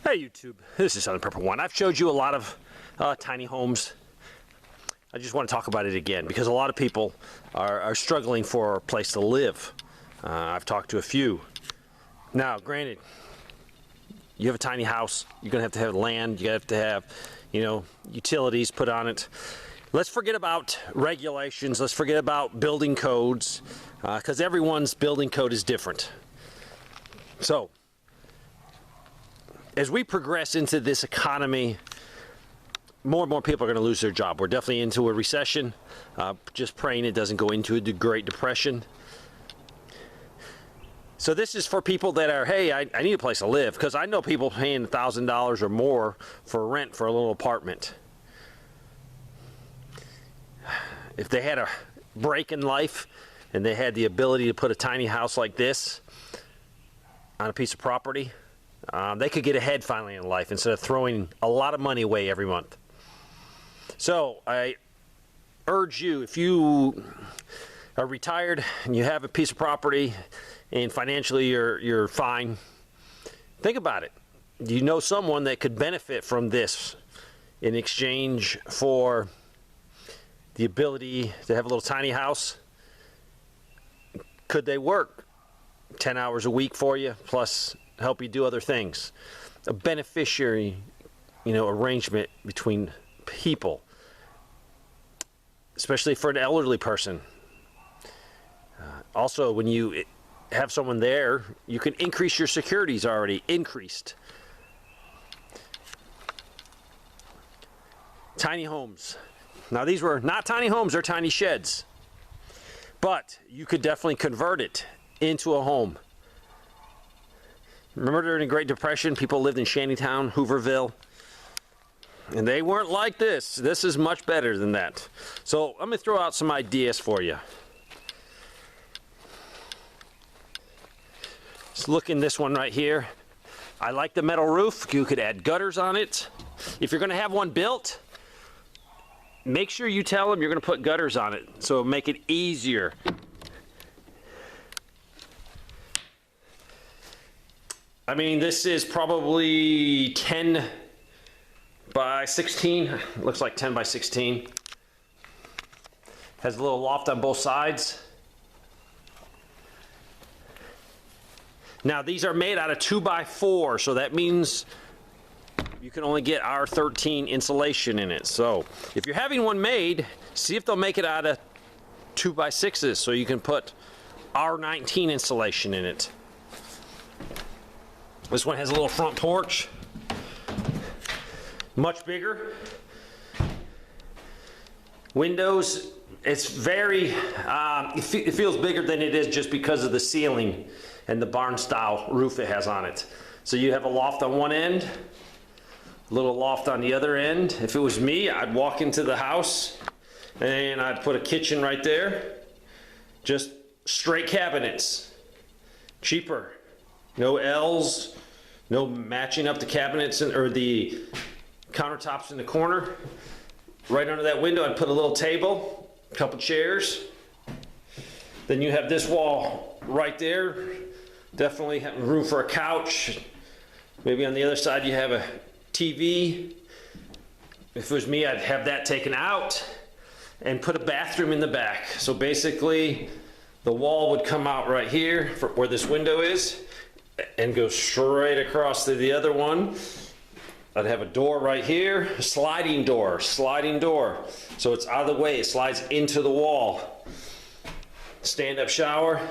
Hey YouTube, this is Southern Purple One. I've showed you a lot of tiny homes. I just want to talk about it again because a lot of people are struggling for a place to live. I've talked to a few. Now, granted, you have a tiny house, you're going to have land, you have to have, utilities put on it. Let's forget about regulations, let's forget about building codes, because everyone's building code is different. So, as we progress into this economy, more and more people are going to lose their job. We're definitely into a recession. Just praying it doesn't go into a Great Depression. So this is for people that are, hey, I need a place to live, because I know people paying $1,000 or more for rent for a little apartment. If they had a break in life and they had the ability to put a tiny house like this on a piece of property, they could get ahead finally in life instead of throwing a lot of money away every month. So I urge you, if you are retired and you have a piece of property and financially you're fine, think about it. Do you know someone that could benefit from this in exchange for the ability to have a little tiny house? Could they work 10 hours a week for you, plus help you do other things? A beneficiary, arrangement between people, especially for an elderly person. Also, when you have someone there, you can increase your securities already increased. Tiny homes. Now, these were not tiny homes, they're tiny sheds. But you could definitely convert it into a home. Remember during the Great Depression, people lived in Shantytown, Hooverville, and they weren't like this. This is much better than that. So let me throw out some ideas for you. Let's look in this one right here. I like the metal roof. You could add gutters on it. If you're going to have one built, make sure you tell them you're going to put gutters on it, so it'll make it easier. I mean, this is probably 10 by 16. Looks like 10 by 16. Has a little loft on both sides. Now, these are made out of 2x4, so that means you can only get R13 insulation in it. So if you're having one made, see if they'll make it out of 2x6s, so you can put R19 insulation in it. This one has a little front porch, much bigger. Windows, it's very, it feels bigger than it is just because of the ceiling and the barn style roof it has on it. So you have a loft on one end, a little loft on the other end. If it was me, I'd walk into the house and I'd put a kitchen right there. Just straight cabinets, cheaper. No L's, no matching up the cabinets or the countertops in the corner. Right under that window, I'd put a little table, a couple chairs. Then you have this wall right there. Definitely have room for a couch. Maybe on the other side you have a TV. If it was me, I'd have that taken out and put a bathroom in the back. So basically, the wall would come out right here for where this window is and go straight across to the other one. I'd have a door right here, a sliding door. So it's out of the way, it slides into the wall. Stand-up shower,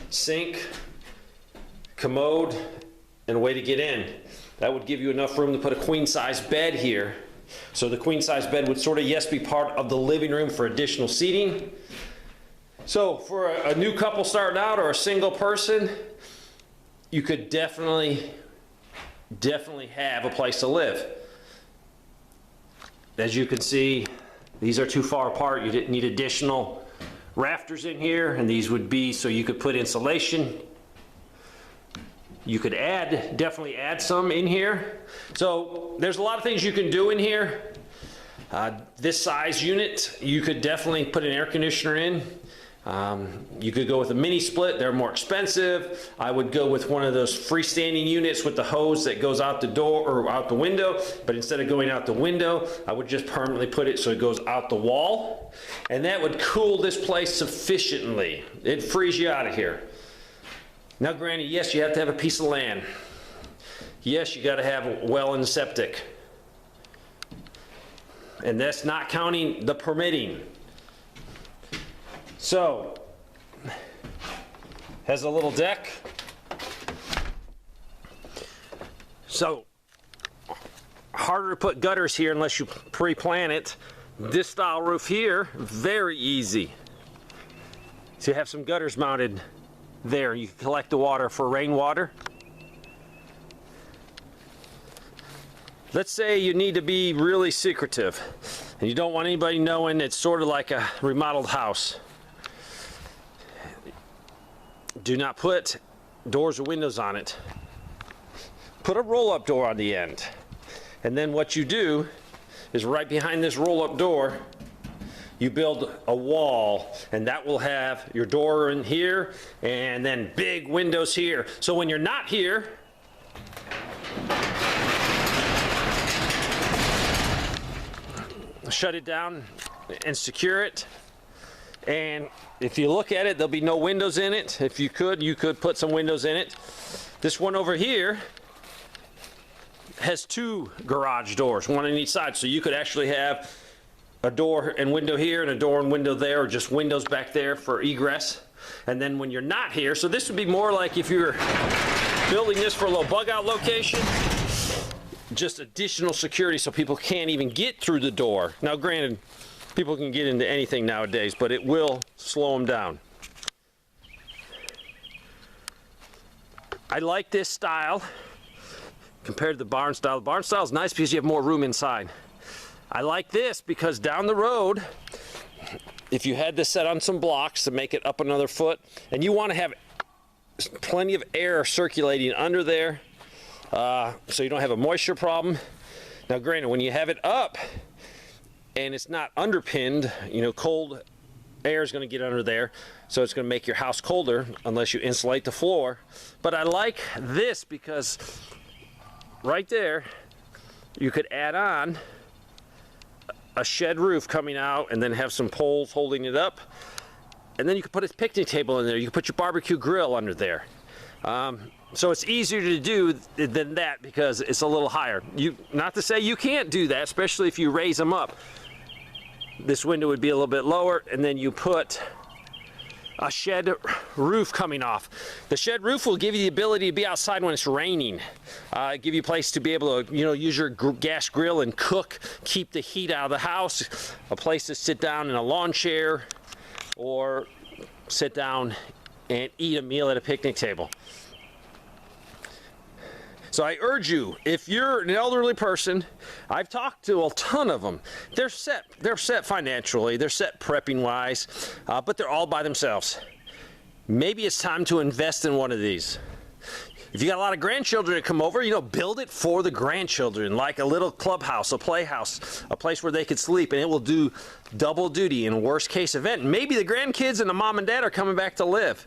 sink, commode, and a way to get in. That would give you enough room to put a queen-size bed here. So the queen-size bed would sort of, yes, be part of the living room for additional seating. So for a new couple starting out or a single person, you could definitely have a place to live. As you can see, these are too far apart. You didn't need additional rafters in here, and these would be so you could put insulation. You could definitely add some in here. So there's a lot of things you can do in here. This size unit, you could definitely put an air conditioner in You could go with a mini split, they're more expensive. I would go with one of those freestanding units with the hose that goes out the door or out the window, but instead of going out the window, I would just permanently put it so it goes out the wall. And that would cool this place sufficiently. It'd freeze you out of here. Now granted, yes, you have to have a piece of land. Yes, you gotta have a well and septic. And that's not counting the permitting. So, has a little deck. So, harder to put gutters here unless you pre-plan it. This style roof here, very easy. So you have some gutters mounted there. You can collect the water for rainwater. Let's say you need to be really secretive and you don't want anybody knowing it's sort of like a remodeled house. Do not put doors or windows on it. Put a roll-up door on the end. And then what you do is right behind this roll-up door, you build a wall, and that will have your door in here and then big windows here. So when you're not here, shut it down and secure it. And if you look at it, there'll be no windows in it. If you could put some windows in it. This one over here has two garage doors, one on each side. So you could actually have a door and window here and a door and window there, or just windows back there for egress. And then when you're not here, so this would be more like if you're building this for a little bug out location, just additional security so people can't even get through the door. Now granted, people can get into anything nowadays, but it will slow them down. I like this style compared to the barn style. The barn style is nice because you have more room inside. I like this because down the road, if you had this set on some blocks to make it up another foot, and you want to have plenty of air circulating under there, so you don't have a moisture problem. Now granted, when you have it up and it's not underpinned, you know, cold air is going to get under there, so it's going to make your house colder unless you insulate the floor. But I like this because right there you could add on a shed roof coming out and then have some poles holding it up, and then you could put a picnic table in there. You could put your barbecue grill under there. So it's easier to do than that because it's a little higher. Not to say you can't do that, especially if you raise them up. This window would be a little bit lower, and then you put a shed roof coming off. The shed roof will give you the ability to be outside when it's raining. Give you a place to be able to, you know, use your gas grill and cook, keep the heat out of the house. A place to sit down in a lawn chair or sit down and eat a meal at a picnic table. So I urge you, if you're an elderly person, I've talked to a ton of them. They're set financially, they're set prepping wise, but they're all by themselves. Maybe it's time to invest in one of these. If you got a lot of grandchildren that come over, you know, build it for the grandchildren, like a little clubhouse, a playhouse, a place where they could sleep, and it will do double duty in a worst case event. Maybe the grandkids and the mom and dad are coming back to live.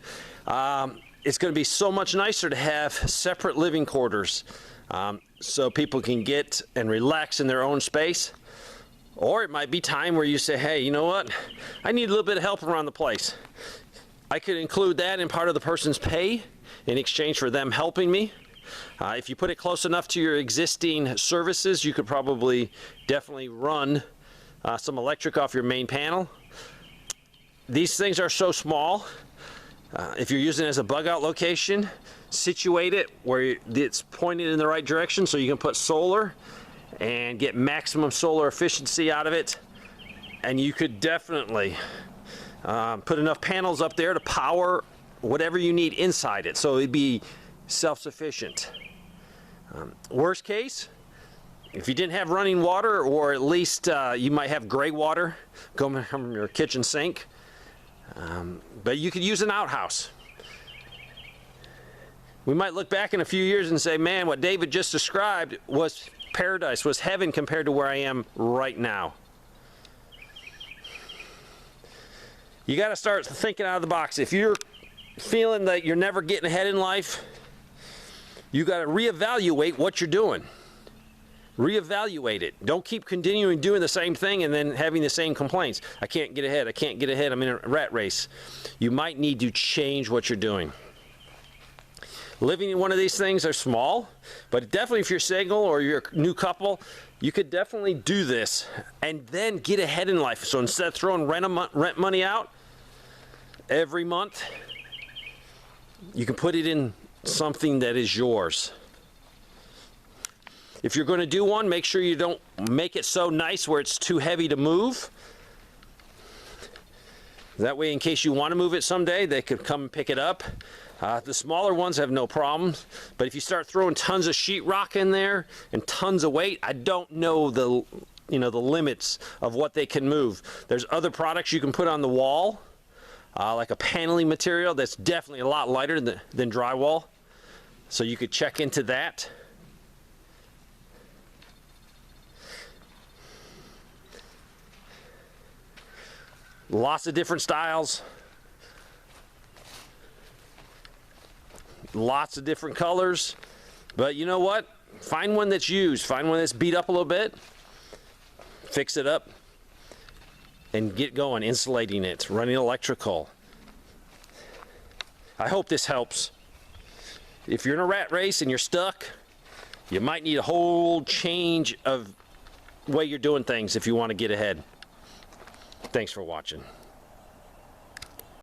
It's going to be so much nicer to have separate living quarters so people can get and relax in their own space. Or it might be time where you say, hey, you know what? I need a little bit of help around the place. I could include that in part of the person's pay in exchange for them helping me. If you put it close enough to your existing services, you could probably definitely run some electric off your main panel. These things are so small. If you're using it as a bug out location, situate it where it's pointed in the right direction so you can put solar and get maximum solar efficiency out of it. And you could definitely put enough panels up there to power whatever you need inside it, so it'd be self-sufficient. Worst case, if you didn't have running water, or at least you might have gray water coming from your kitchen sink, but you could use an outhouse. We might look back in a few years and say, man, what David just described was paradise, was heaven compared to where I am right now. You got to start thinking out of the box. If you're feeling that you're never getting ahead in life, you got to reevaluate what you're doing. Reevaluate it. Don't keep continuing doing the same thing and then having the same complaints. I can't get ahead. I can't get ahead. I'm in a rat race. You might need to change what you're doing. Living in one of these things are small, but definitely if you're single or you're a new couple, you could definitely do this and then get ahead in life. So instead of throwing rent money out every month, you can put it in something that is yours. If you're going to do one, make sure you don't make it so nice where it's too heavy to move. That way, in case you want to move it someday, they could come and pick it up. The smaller ones have no problems, but if you start throwing tons of sheetrock in there and tons of weight, I don't know the limits of what they can move. There's other products you can put on the wall, like a paneling material that's definitely a lot lighter than drywall. So you could check into that. Lots of different styles. Lots of different colors. But you know what? Find one that's used. Find one that's beat up a little bit. Fix it up. And get going, insulating it, running electrical. I hope this helps. If you're in a rat race and you're stuck, you might need a whole change of way you're doing things if you want to get ahead. Thanks for watching.